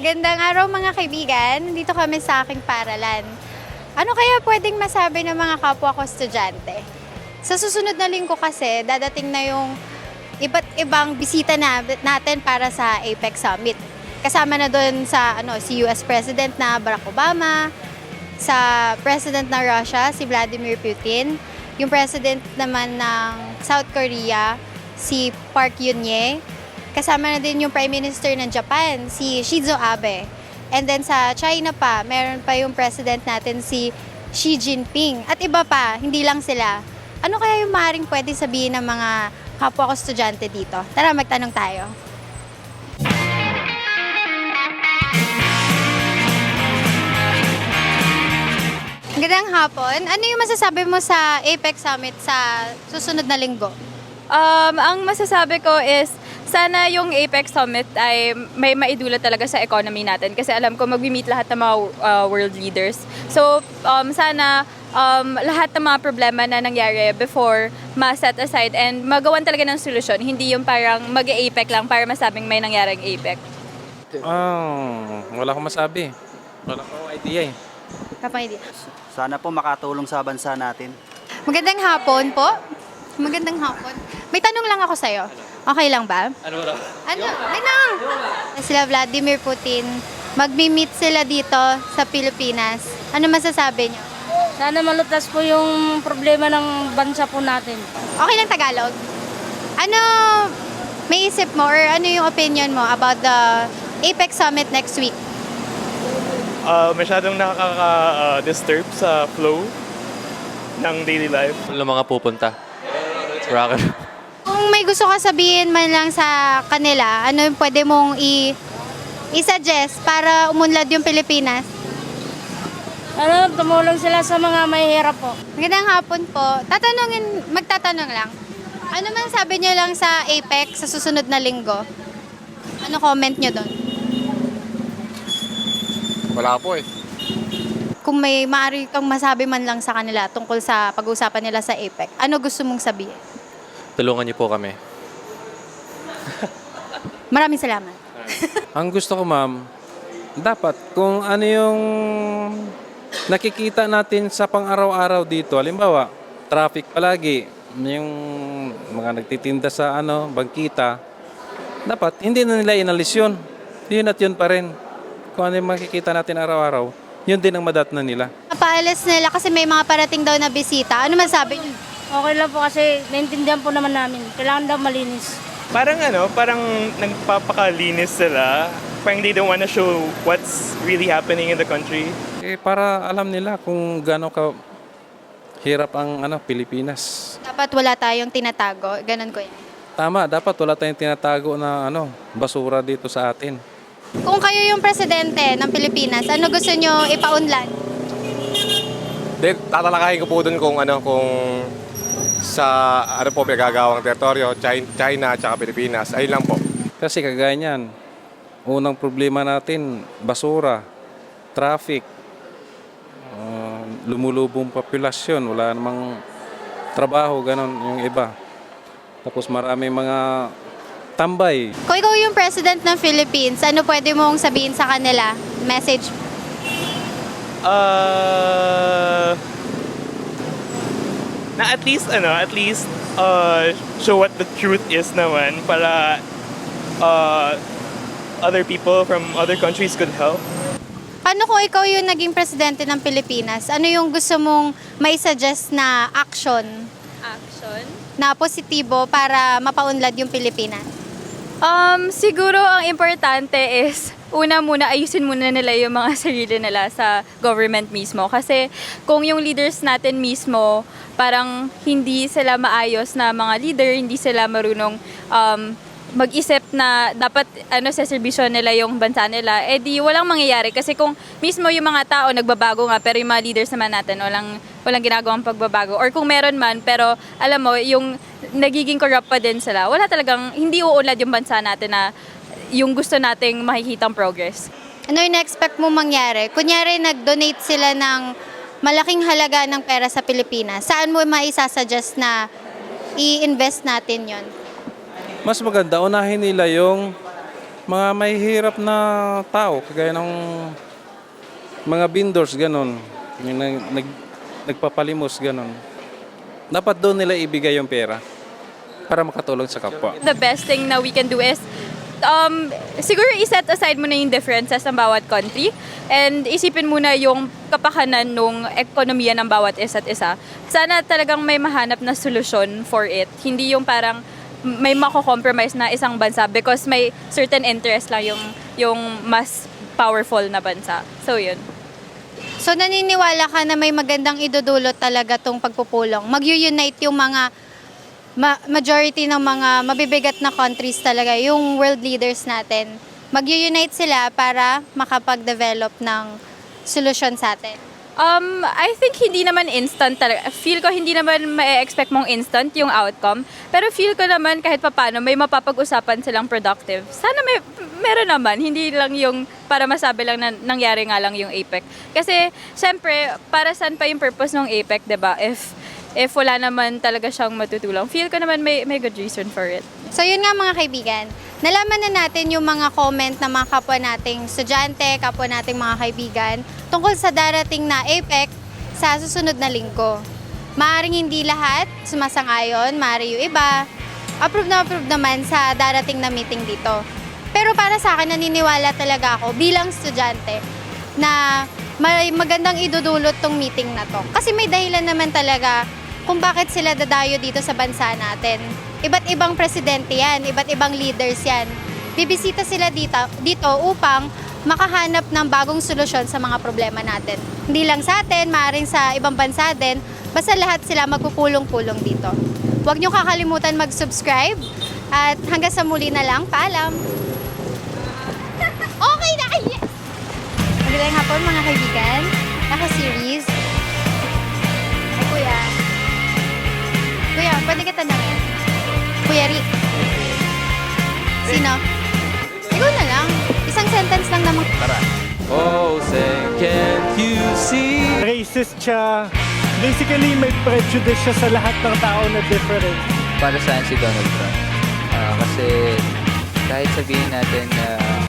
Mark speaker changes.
Speaker 1: Gandang araw mga kaibigan, dito kami sa aking paralan. Ano kaya pwedeng masabi ng mga kapwa ko estudyante? Sa susunod na linggo kasi, dadating na yung iba't ibang bisita natin para sa APEC Summit. Kasama na doon si US President na Barack Obama, sa President ng Russia, si Vladimir Putin, yung President naman ng South Korea, si Park Geun-hye, kasama na din yung Prime Minister ng Japan, si Shinzo Abe. And then sa China pa, meron pa yung President natin si Xi Jinping. At iba pa, hindi lang sila. Ano kaya yung maaaring pwede sabihin ng mga kapwa ko estudyante dito? Tara, magtanong tayo. Magandang hapon. Ano yung masasabi mo sa APEC Summit sa susunod na linggo?
Speaker 2: Ang masasabi ko is sana yung APEC Summit ay may maidulot talaga sa economy natin kasi alam ko mag-meet lahat ng mga world leaders. So sana lahat ng mga problema na nangyari before ma-set aside and magawan talaga ng solusyon. Hindi yung parang mag-APEC lang para masabing may nangyaring APEC.
Speaker 3: Wala akong masabi. Wala akong idea eh.
Speaker 1: Kapag
Speaker 4: Sana po makatulong sa bansa natin.
Speaker 1: Magandang hapon po. Magandang hapon. May tanong lang ako sa'yo. Okay lang ba?
Speaker 3: Ano ba?
Speaker 1: Ano? Tanong! Sila Vladimir Putin, magmi-meet sila dito sa Pilipinas. Ano masasabi niyo?
Speaker 5: Sana malutas po yung problema ng bansa po natin.
Speaker 1: Okay lang Tagalog? Ano may isip mo or ano yung opinion mo about the APEC Summit next week?
Speaker 6: Masyadong nakaka-disturb sa flow ng daily life.
Speaker 3: Wala mga pupunta. Rocket.
Speaker 1: Kung may gusto ka sabihin man lang sa kanila, ano yung pwede mong i-suggest para umunlad yung Pilipinas?
Speaker 5: Tumulong sila sa mga mahihirap po.
Speaker 1: Magandang hapon po. Magtatanong lang. Ano man sabi niyo lang sa APEC sa susunod na linggo? Ano comment niyo doon?
Speaker 7: Wala po eh.
Speaker 1: Kung may maaari kang masabi man lang sa kanila tungkol sa pag-uusapan nila sa APEC, ano gusto mong sabihin?
Speaker 3: Tulungan niyo po kami.
Speaker 1: Maraming salamat.
Speaker 3: Ang gusto ko, ma'am, dapat kung ano yung nakikita natin sa pang-araw-araw dito, halimbawa, traffic palagi, yung mga nagtitinda sa bangkita, dapat hindi na nila inalis yun. Yun at yun pa rin. Kung ano yung makikita natin araw-araw, yun din ang madat na nila.
Speaker 1: Napaalis nila kasi may mga parating daw na bisita. Ano masabi niyo?
Speaker 5: Okay lang po kasi naintindihan po naman namin. Kailangan daw malinis.
Speaker 6: Parang nagpapakalinis sila. Parang they don't wanna show what's really happening in the country.
Speaker 3: Para alam nila kung gaano ka hirap ang Pilipinas.
Speaker 1: Dapat wala tayong tinatago. Ganon ko yan.
Speaker 3: Tama, dapat wala tayong tinatago na basura dito sa atin.
Speaker 1: Kung kayo yung presidente ng Pilipinas, ano gusto nyo ipaunlad?
Speaker 7: Then, tatalakayin ko po dun kung sa pinagagawang teritoryo, China at Pilipinas. Ayun lang po.
Speaker 3: Kasi kagaya niyan, unang problema natin, basura, traffic, lumulubong populasyon, wala namang trabaho, ganon yung iba. Tapos marami mga tambay.
Speaker 1: Kung ikaw yung president ng Philippines, ano pwede mong sabihin sa kanila? Message.
Speaker 6: Na at least show what the truth is naman para other people from other countries could help.
Speaker 1: Paano kung ikaw yung naging presidente ng Pilipinas? Ano yung gusto mong may suggest na action
Speaker 2: Action?
Speaker 1: na positibo para mapaunlad yung Pilipinas?
Speaker 2: Siguro ang importante is una muna ayusin muna nila yung mga sarili nila sa government mismo kasi kung yung leaders natin mismo parang hindi sila maayos na mga leader, hindi sila marunong mag-isip na dapat sa serbisyo nila yung bansa nila, di walang mangyayari kasi kung mismo yung mga tao nagbabago nga pero yung mga leaders naman natin walang ginagawang pagbabago or kung meron man pero alam mo yung nagiging corrupt pa din sila, wala talagang hindi uunlad yung bansa natin na yung gusto nating makikitang progress.
Speaker 1: Ano yung na-expect mo mangyari? Kunyari, nag-donate sila ng malaking halaga ng pera sa Pilipinas. Saan mo maisasuggest na i-invest natin yon?
Speaker 3: Mas maganda, unahin nila yung mga may hirap na tao, kagaya ng mga vendors, ganun. Yung nagpapalimos, ganun. Dapat doon nila ibigay yung pera para makatulong sa kapwa.
Speaker 2: The best thing na we can do is siguro iset aside muna yung differences ng bawat country and isipin muna yung kapakanan ng ekonomiya ng bawat isa't isa. Sana talagang may mahanap na solusyon for it. Hindi yung parang may mako-compromise na isang bansa because may certain interest lang yung mas powerful na bansa. So yun.
Speaker 1: So naniniwala ka na may magandang idudulot talaga tong pagpupulong. Mag-unite yung mga majority ng mga mabibigat na countries talaga, yung world leaders natin. Mag-unite sila para makapag-develop ng solusyon sa atin.
Speaker 2: I think hindi naman instant talaga. Feel ko hindi naman ma-expect mong instant yung outcome. Pero feel ko naman kahit papano may mapapag-usapan silang productive. Sana meron naman. Hindi lang yung para masabi lang na nangyari nga lang yung APEC. Kasi, syempre, para saan pa yung purpose ng APEC, diba? If wala naman talaga siyang matutulong. Feel ko naman may good reason for it.
Speaker 1: So yun nga mga kaibigan, nalaman na natin yung mga comment ng mga kapwa nating estudyante, kapwa nating mga kaibigan tungkol sa darating na APEC sa susunod na linggo. Maaring hindi lahat sumasang-ayon, maaring yung iba, approve naman sa darating na meeting dito. Pero para sa akin, naniniwala talaga ako bilang estudyante na may magandang idudulot tong meeting na to. Kasi may dahilan naman talaga kung bakit sila dadayo dito sa bansa natin. Iba't ibang presidente yan, iba't ibang leaders yan. Bibisita sila dito upang makahanap ng bagong solusyon sa mga problema natin. Hindi lang sa atin, maaaring sa ibang bansa din, basta lahat sila magpupulong-pulong dito. Huwag niyo kakalimutan mag-subscribe at hanggang sa muli na lang, paalam! Okay na! Yes! Magandang hapon mga kaibigan, naka-series. Ay, kuya. Kuya, pwede ka tanongin? Kuya Rick. Sino? Ikaw na lang. Isang sentence lang naman.
Speaker 8: Oh, say, can't you see?
Speaker 9: Racist siya. Basically, may prejudice siya sa lahat ng tao na different.
Speaker 8: Para saan si Donald Trump? Kasi kahit sabihin natin na